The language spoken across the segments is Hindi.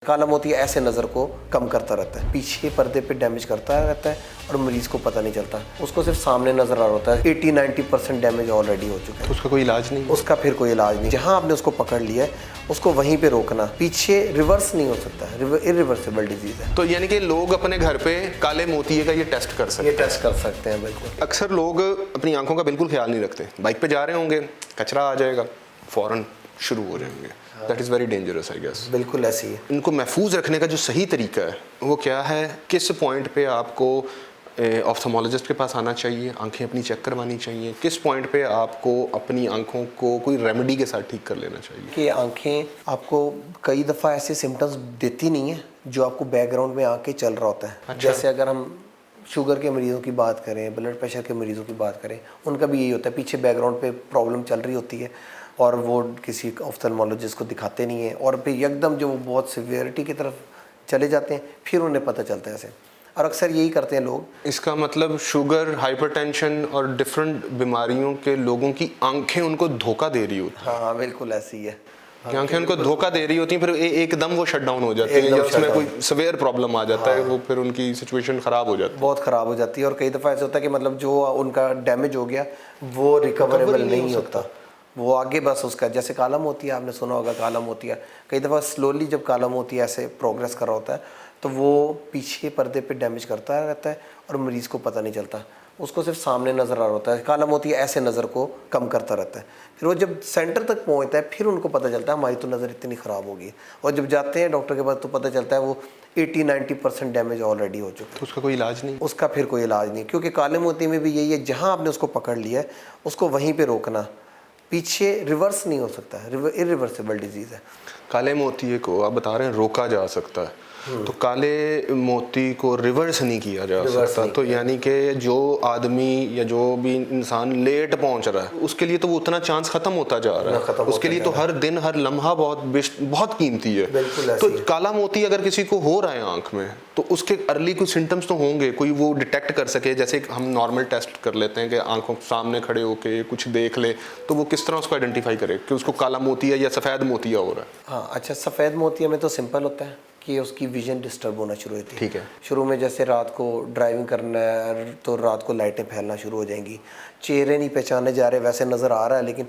काला मोती ऐसे नज़र को कम करता रहता है, पीछे पर्दे पे डैमेज करता रहता है और मरीज़ को पता नहीं चलता, उसको सिर्फ सामने नज़र आ रहा होता है। 80-90% डैमेज ऑलरेडी हो चुका है। तो उसका कोई इलाज नहीं? उसका फिर कोई इलाज नहीं। जहाँ आपने उसको पकड़ लिया है उसको वहीं पे रोकना, पीछे रिवर्स नहीं हो सकता, इरिवर्सिबल डिजीज़ है। तो यानी कि लोग अपने घर पे काले मोतिये का ये टेस्ट कर सकते हैं? ये टेस्ट कर सकते हैं, बिल्कुल। अक्सर लोग अपनी आंखों का बिल्कुल ख्याल नहीं रखते, बाइक पे जा रहे होंगे, कचरा आ जाएगा, फ़ौरन शुरू हो जाएंगे। That is very dangerous, I guess. बिल्कुल ऐसी है। इनको महफूज रखने का जो सही तरीका है वो क्या है? किस पॉइंट पे आपको ऑफ्थल्मोलॉजिस्ट के पास आना चाहिए, आंखें अपनी चेक करवानी चाहिए? किस पॉइंट पे आपको अपनी आंखों को कोई रेमेडी के साथ ठीक कर लेना चाहिए? कि आंखें आपको कई दफ़ा ऐसे सिम्टम्स देती नहीं है जो आपको बैकग्राउंड में आके चल रहा होता है। अच्छा। जैसे अगर हम शुगर के मरीज़ों की बात करें, ब्लड प्रेशर के मरीज़ों की बात करें, उनका भी यही होता है, पीछे बैकग्राउंड पे प्रॉब्लम चल रही होती है और वो किसी ऑफ्थल्मोलॉजिस्ट को दिखाते नहीं है और फिर एकदम जो वो बहुत सिवियरिटी की तरफ चले जाते हैं, फिर उन्हें पता चलता है ऐसे। और अक्सर यही करते हैं लोग। इसका मतलब शुगर, हाइपरटेंशन और डिफरेंट बीमारियों के लोगों की आंखें उनको धोखा दे रही होती हैं। हाँ बिल्कुल ऐसी ही है। कि आंखें उनको धोखा दे रही होती हैं, फिर एकदम वो शट डाउन हो जाती हैं या उसमें कोई सवेयर प्रॉब्लम आ जाता है, वो फिर उनकी सिचुएशन ख़राब हो जाती है, बहुत ख़राब हो जाती है। और कई दफ़ा ऐसा होता है कि मतलब जो उनका डैमेज हो गया वो रिकवरेबल नहीं होता, वो आगे बस उसका, जैसे काला मोतिया आपने सुना होगा, काला मोतिया कई दफ़ा स्लोली जब काला मोतिया ऐसे प्रोग्रेस कर रहा होता है तो वो पीछे पर्दे पे डैमेज करता रहता है और मरीज़ को पता नहीं चलता, उसको सिर्फ सामने नज़र आ रहा होता है। काला मोतिया ऐसे नज़र को कम करता रहता है, फिर वो जब सेंटर तक पहुंचता है फिर उनको पता चलता है हमारी तो नज़र इतनी ख़राब हो गई, और जब जाते हैं डॉक्टर के पास तो पता चलता है वो 80-90% डैमेज ऑलरेडी हो चुका है। तो उसका कोई इलाज नहीं? उसका फिर कोई इलाज नहीं, क्योंकि काले मोती में भी यही है, जहाँ आपने उसको पकड़ लिया है उसको वहीं पर रोकना, पीछे रिवर्स नहीं हो सकता, इरिवर्सिबल डिजीज़ है। काले मोतिये को आप बता रहे हैं रोका जा सकता है, तो काले मोती को रिवर्स नहीं किया जा सकता, तो यानी कि जो आदमी या जो भी इंसान लेट पहुंच रहा है उसके लिए तो वो उतना चांस खत्म होता जा रहा है, उसके लिए तो हर दिन हर लम्हा बहुत कीमती है। तो काला मोती अगर किसी को हो रहा है आंख में तो उसके अर्ली कुछ सिम्टम्स तो होंगे, कोई वो डिटेक्ट कर सके, जैसे हम नॉर्मल टेस्ट कर लेते हैं कि आंखों सामने खड़े होके कुछ देख ले, तो वो किस तरह उसको आइडेंटिफाई करे कि उसको काला मोतिया या सफ़ेद मोतिया हो रहा है? हाँ अच्छा, सफ़ेद मोतिया में तो सिंपल होता है कि उसकी विजन डिस्टर्ब होना शुरू होती है। ठीक है। शुरू में जैसे रात को ड्राइविंग करना है तो रात को लाइटें फैलना शुरू हो जाएंगी, चेहरे नहीं पहचाने जा रहे, वैसे नज़र आ रहा है लेकिन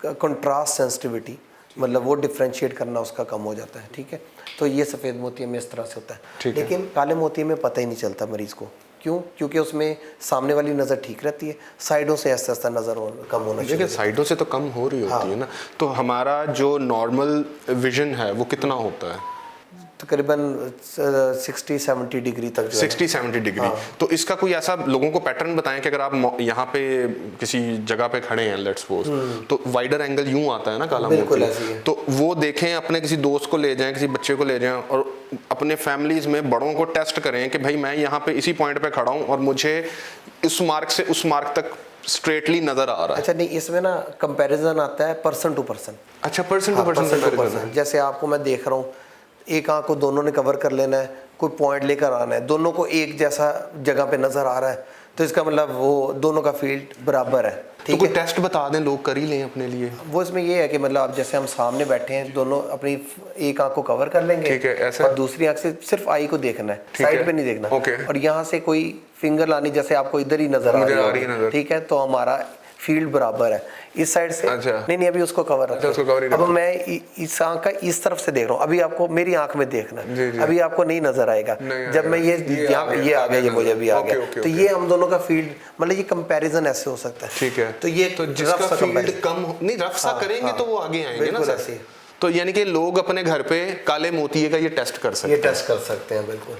कंट्रास्ट सेंसिटिविटी, मतलब वो डिफ्रेंशिएट करना उसका कम हो जाता है। ठीक है, तो ये सफ़ेद मोतिये में इस तरह से होता है। लेकिन काले मोतिये में पता ही नहीं चलता मरीज़ को, क्यों? क्योंकि उसमें सामने वाली नज़र ठीक रहती है, साइडों से ऐसा ऐसा नज़र कम होना चाहिए। साइडों से तो कम हो रही होती है ना, तो हमारा जो नॉर्मल विजन है वो कितना होता है? तकरीबन 60-70 डिग्री तक। 60-70 डिग्री। हाँ। तो इसका कोई ऐसा लोगों को पैटर्न बताएं कि अगर आप यहाँ पे किसी जगह पे खड़े हैं, लेट्स सपोज, तो वाइडर एंगल यूं आता है ना काला मोती, तो वो देखें, अपने किसी दोस्त को ले जाएं, किसी बच्चे को ले जाएं और अपने फैमिलीज में बड़ों को टेस्ट करें कि भाई मैं यहाँ पे इसी पॉइंट पे खड़ा हूँ और मुझे इस मार्क से उस मार्क तक स्ट्रेटली नजर आ रहा है। अच्छा नहीं, इसमें ना कंपैरिजन आता है पर्सन टू पर्सन। अच्छा, पर्सन टू पर्सन। जैसे आपको मैं देख रहा हूँ, एक आंख को दोनों ने कवर कर लेना है, कोई पॉइंट लेकर आना है, दोनों को एक जैसा जगह पे नजर आ रहा है, तो इसका मतलब वो दोनों का फील्ड बराबर है। तो कोई टेस्ट बता दें, लोग कर ही लें अपने लिए। वो इसमें ये है कि मतलब आप जैसे हम सामने बैठे हैं, दोनों अपनी एक आंख को कवर कर लेंगे, ठीक है, ऐसे, और दूसरी आंख से सिर्फ आई को देखना है, साइड पे नहीं देखना। और यहाँ से कोई फिंगर लानी, जैसे आपको इधर ही नजर आ रही है, ठीक है, तो हमारा फील्ड बराबर है। इस साइड से नहीं अभी उसको कवर रखा। अब मैं इस आंख का इस तरफ से देख रहा हूँ, अभी आपको मेरी आंख में देखना है, अभी आपको नहीं नजर आएगा। जब मैं ये आ गया, ये मुझे भी आ गया, तो ये हम दोनों का फील्ड, मतलब ये कंपैरिजन ऐसे हो सकता है। ठीक है, तो ये तो जिसका फील्ड कम नहीं, रफ सा करेंगे तो वो आगे आएंगे ना सर। तो यानी कि लोग अपने घर पे काले मोतिये का ये टेस्ट कर सकते हैं, बिल्कुल।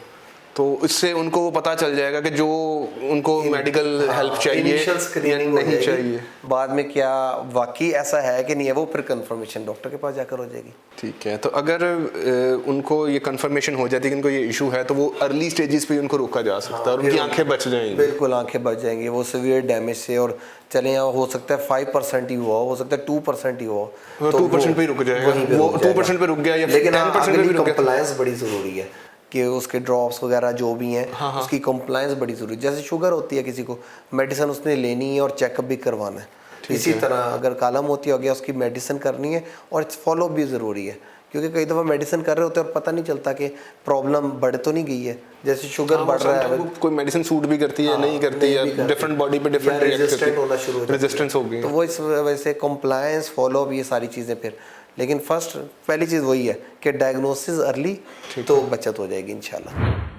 तो इससे उनको पता चल जाएगा कि जो उनको मेडिकल हेल्प चाहिए या नहीं चाहिए, बाद में क्या वाकई ऐसा है कि नहीं है, वो फिर कंफर्मेशन डॉक्टर के पास जाकर हो जाएगी। ठीक है, तो अगर उनको ये कंफर्मेशन हो जाती है कि इनको ये इशू है, तो वो अर्ली स्टेजेस पे उनको रोका जा सकता है और उनकी आंखें बच जाएंगी। बिल्कुल, आंखें बच जाएंगी वो सीवियर डैमेज से। और चले यहाँ हो सकता है 5% ही हुआ हो सकता है 2% ही हुआ, तो 2% पे रुक जाएगा, वो 2% पे रुक गया, या 10% पे भी रुक गया। कंप्लायंस बड़ी ज़रूरी है कि उसके ड्रॉप्स वगैरह जो भी हैं, उसकी कंप्लायंस बड़ी ज़रूरी है। जैसे शुगर होती है, किसी को मेडिसिन उसने लेनी है और चेकअप भी करवाना है, इसी तरह अगर काला मोतिया हो गया उसकी मेडिसिन करनी है और फॉलो भी ज़रूरी है, क्योंकि कई दफ़ा मेडिसिन कर रहे होते हैं और पता नहीं चलता कि प्रॉब्लम बढ़ तो नहीं गई है, जैसे शुगर बढ़ रहा है, कोई मेडिसिन सूट भी करती है, नहीं करती है, डिफरेंट बॉडी पे डिफरेंट रेजिस्टेंट होना शुरू हो जाता है, रेजिस्टेंस हो गई। तो वो इस वजह से कंप्लायंस, फॉलो अप, ये सारी चीज़ें फिर, लेकिन पहली चीज़ वही है कि डायग्नोसिस अर्ली तो बचत हो जाएगी इंशाल्लाह।